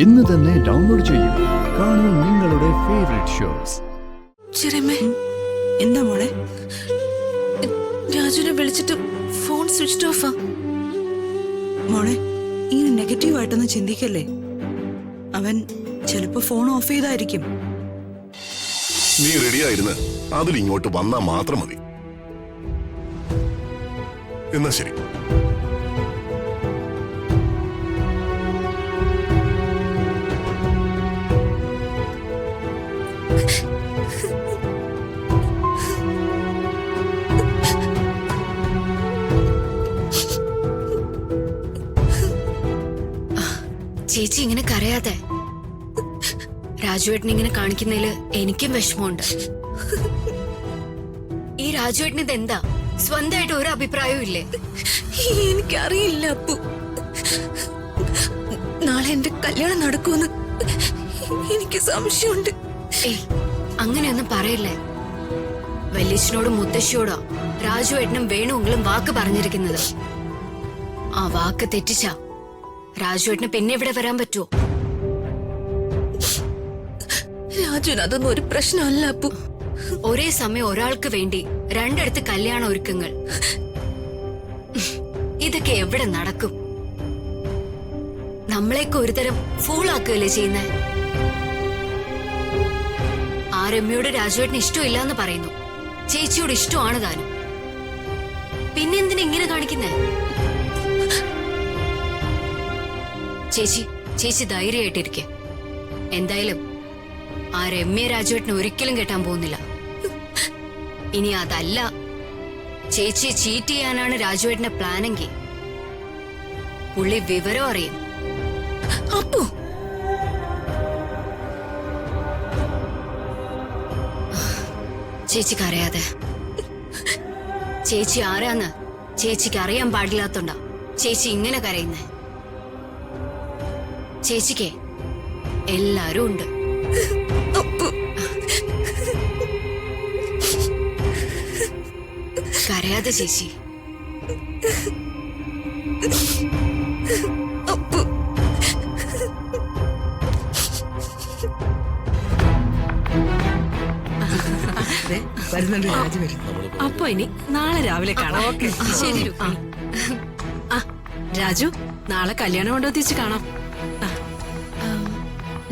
ഇന്ന് തന്നെ ഡൗൺലോഡ് ചെയ്യൂ. കാണൂ നിങ്ങളുടെ ഫേവറേറ്റ് ഷോസ്. എന്താ മോളെ? രാജുവിനെ വിളിച്ചിട്ട് ഫോൺ സ്വിച്ച് ഓഫാ. മോളെ, ഇങ്ങനെ നെഗറ്റീവായിട്ടൊന്നും ചിന്തിക്കല്ലേ. അവൻ ചിലപ്പോ ഫോൺ ഓഫ് ചെയ്തായിരിക്കും. നീ റെഡിയായിരുന്ന് അതിൽ ഇങ്ങോട്ട് വന്നാ മാത്രം മതി. എന്നാ ശരി. ചേച്ചി ഇങ്ങനെ കരയാതെ. രാജുവേട്ടൻ ഇങ്ങനെ കാണിക്കുന്നതില് എനിക്കും വിഷമമുണ്ട്. ഈ രാജുവേട്ടന് ഇതെന്താ, സ്വന്തമായിട്ട് ഒരു അഭിപ്രായവും ഇല്ലേ? എനിക്കറിയില്ല അപ്പു. നാളെ എന്റെ കല്യാണം നടക്കുമെന്ന് എനിക്ക് സംശയമുണ്ട്. ഏയ്, അങ്ങനെയൊന്നും പറയല്ലേ. വല്യച്ഛനോടും മുത്തശ്ശിയോടോ രാജുവേട്ടനും വേണുവെങ്കിലും വാക്ക് പറഞ്ഞിരിക്കുന്നത്. ആ വാക്ക് തെറ്റിച്ചാ രാജുവേട്ടന് പിന്നെ ഇവിടെ വരാൻ പറ്റുമോ? രാജുവിന് അതൊന്നും ഒരു പ്രശ്നമല്ല അപ്പു. ഒരേ സമയം ഒരാൾക്ക് വേണ്ടി രണ്ടിടത്ത് കല്യാണ ഒരുക്കങ്ങൾ, ഇതൊക്കെ എവിടെ നടക്കും? നമ്മളെയൊക്കെ ഒരുതരം ഫൂളാക്കുകയല്ലേ ചെയ്യുന്നേ. ആ രമ്യയോട് രാജുവേട്ടന് ഇഷ്ടമില്ല എന്ന് പറയുന്നു, ചേച്ചിയോട് ഇഷ്ടമാണ് താനും. പിന്നെ എന്തിനാ ഇങ്ങനെ കാണിക്കുന്നേ? ചേച്ചി ധൈര്യമായിട്ടിരിക്കെ. എന്തായാലും ആ രമ്യ രാജുവേട്ടനെ ഒരിക്കലും കെട്ടാൻ പോകുന്നില്ല. ഇനി അതല്ല ചേച്ചിയെ ചീറ്റ് ചെയ്യാനാണ് രാജുവേട്ടന്റെ പ്ലാനെങ്കിൽ പുള്ളി വിവരം അറിയും. അപ്പു, ചേച്ചിക്ക് അറിയാതെ. ചേച്ചി ആരാന്ന് ചേച്ചിക്ക് അറിയാൻ പാടില്ലാത്തോണ്ടാ ചേച്ചി ഇങ്ങനെ കരയുന്നേ. ചേച്ചിക്ക് എല്ലാരും ഉണ്ട്. കരയാതെ ചേച്ചി. അപ്പൊ ഇനി നാളെ രാവിലെ കാണാം. ശരി. രാജു, നാളെ കല്യാണം കൊണ്ടുവത്തിച്ച് കാണാം.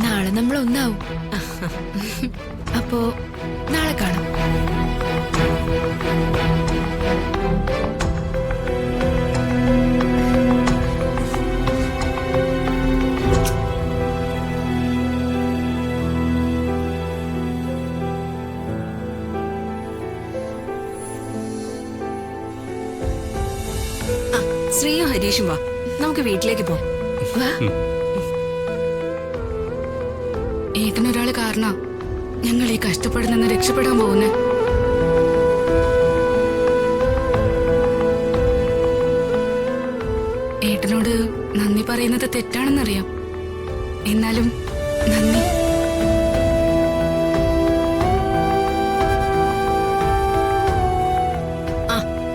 നാളെ നമ്മൾ ഒന്നാവും. അപ്പോ നാളെ കാണാം. ശ്രീയും ഹരീഷും വാ, നമുക്ക് വീട്ടിലേക്ക് പോ. ഏട്ടനൊരാള് കാരണം ഞങ്ങൾ ഈ കഷ്ടപ്പെടുന്ന രക്ഷപ്പെടാൻ പോകുന്നേ. ഏട്ടനോട് നന്ദി പറയുന്നത് തെറ്റാണെന്നറിയാം, എന്നാലും നന്ദി.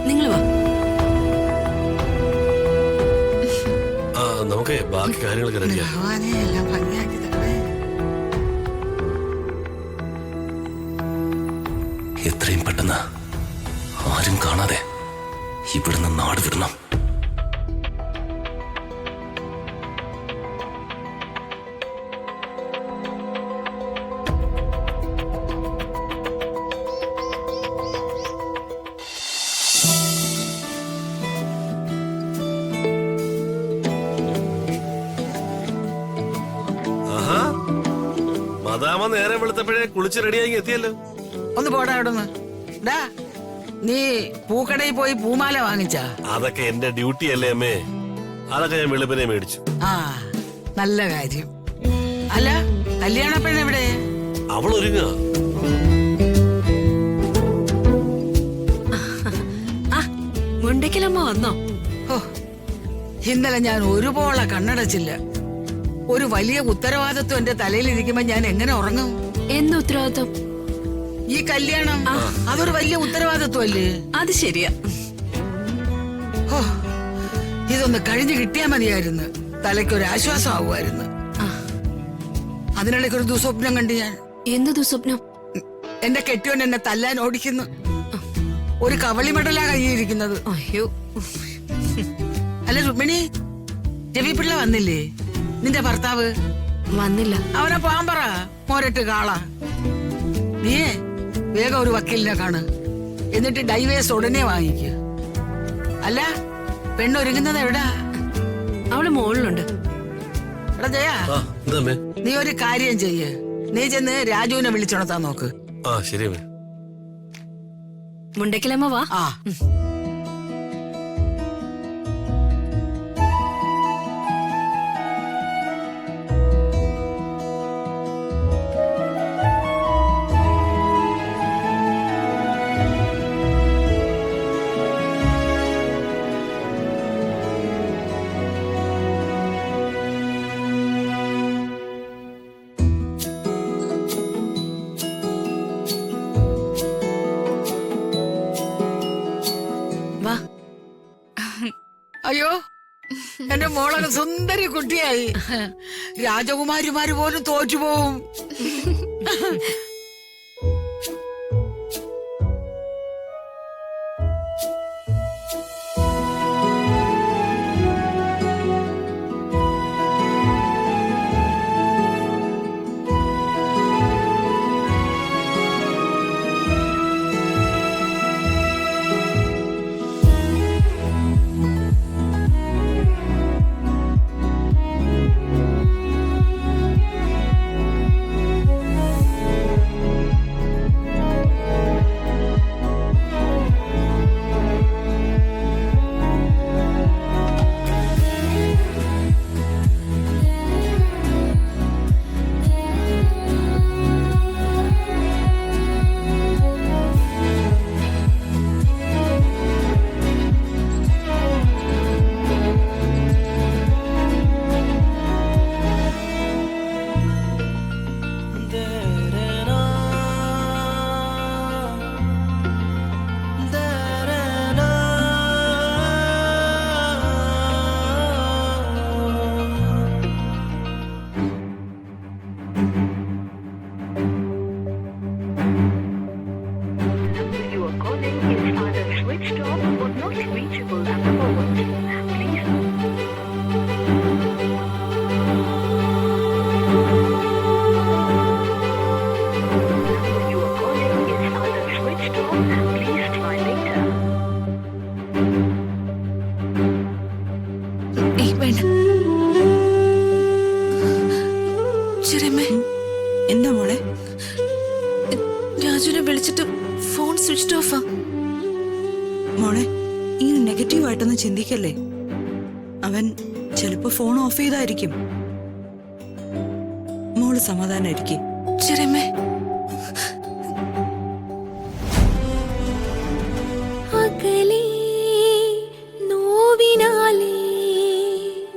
നിങ്ങൾ വാ. നമുക്ക് ബാക്കി കാര്യങ്ങളൊക്കെ റെഡിയാക്കാം. എത്രയും പെട്ടെന്ന് ആരും കാണാതെ ഇവിടുന്ന് നാട് വിടണം. മദാമ നേരെ വെളുത്തപ്പോഴേ കുളിച്ച് റെഡിയായി എത്തിയല്ലോ. ഒന്ന് പോടാ അവിടുന്ന്. നീ പൂക്കടയിൽ പോയി പൂമാല വാങ്ങിച്ചാ? അതൊക്കെ എന്റെ ഡ്യൂട്ടി അല്ലേ അമ്മേ, അതൊക്കെ ഞാൻ വെളുപ്പിനെ മേടിച്ചു. ആ, നല്ല കാര്യം. അല്ല, കല്യാണ പെണ്ണെവിടെ? അവൾ ഒരുങ്ങ. മുണ്ടയ്ക്കലമ്മ വന്നോ? ഇന്നലെ ഞാൻ ഒരുപോലെ കണ്ണടച്ചില്ല. ഒരു വലിയ ഉത്തരവാദിത്വം എന്റെ തലയിലിരിക്കുമ്പോ ഞാൻ എങ്ങനെ ഉറങ്ങും? എന്ത് ഉത്തരവാദിത്വം? ഈ കല്യാണം അതൊരു വലിയ ഉത്തരവാദിത്വല്ലേ? അത് ശരിയാ. ഇതൊന്ന് കഴിഞ്ഞു കിട്ടിയാ മതിയായിരുന്നു. തലയ്ക്കൊരു ആശ്വാസം ആവുമായിരുന്നു. അതിനിടയ്ക്ക് ഒരു ദുസ്വപ്നം കണ്ടു ഞാൻ. എന്ത് ദുസ്വപ്നം? എന്റെ കെട്ടിയോൻ എന്നെ തല്ലാൻ ഓടിക്കുന്നു. ഒരു കവളി മെഡലാ കയ്യിരിക്കുന്നത്. അയ്യോ, അല്ല രുക്മിണി, രവി പിള്ള വന്നില്ലേ നിന്റെ ഭർത്താവ്? വന്നില്ല. അവനെ പാമ്പറ മോരട്ട് കാള. നീയേ വേഗം ഒരു വക്കീലിനെ കാണ്, എന്നിട്ട് ഡൈവേഴ്സ് ഉടനെ വാങ്ങിക്കുക. അല്ല പെണ്ണൊരുങ്ങുന്നത് എവിടാ? അവള് മുകളിലുണ്ട്. എടാ ജയ, ആ എന്താ അമ്മേ? നീ ഒരു കാര്യം ചെയ്യ്, നീ ചെന്ന് രാജുവിനെ വിളിച്ചുണർത്താൻ നോക്ക്. ആ ശരി അമ്മേ. മുണ്ടക്കിലമ്മ വാ. ആ വാ. അയ്യോ, എന്റെ മോളൊക്കെ സുന്ദരി കുട്ടിയായി. രാജകുമാരിമാര് പോലും തോറ്റുപോകും. You are calling is either switched off or not reachable at the moment. Please. You are calling is either switched off. Please try later. ഏയ് വേണ്ട. ചെറിയമ്മേ, എന്താ മോളെ? രാജുവിനെ വിളിച്ചിട്ട് ഫോൺ സ്വിച്ച് ഓഫാ. മോളെ, ഇങ്ങനെ നെഗറ്റീവായിട്ടൊന്നും ചിന്തിക്കല്ലേ. അവൻ ചിലപ്പോ ഫോൺ ഓഫ് ചെയ്തായിരിക്കും. മോള് സമാധാനായിരിക്കും. ചെറിയമ്മേ,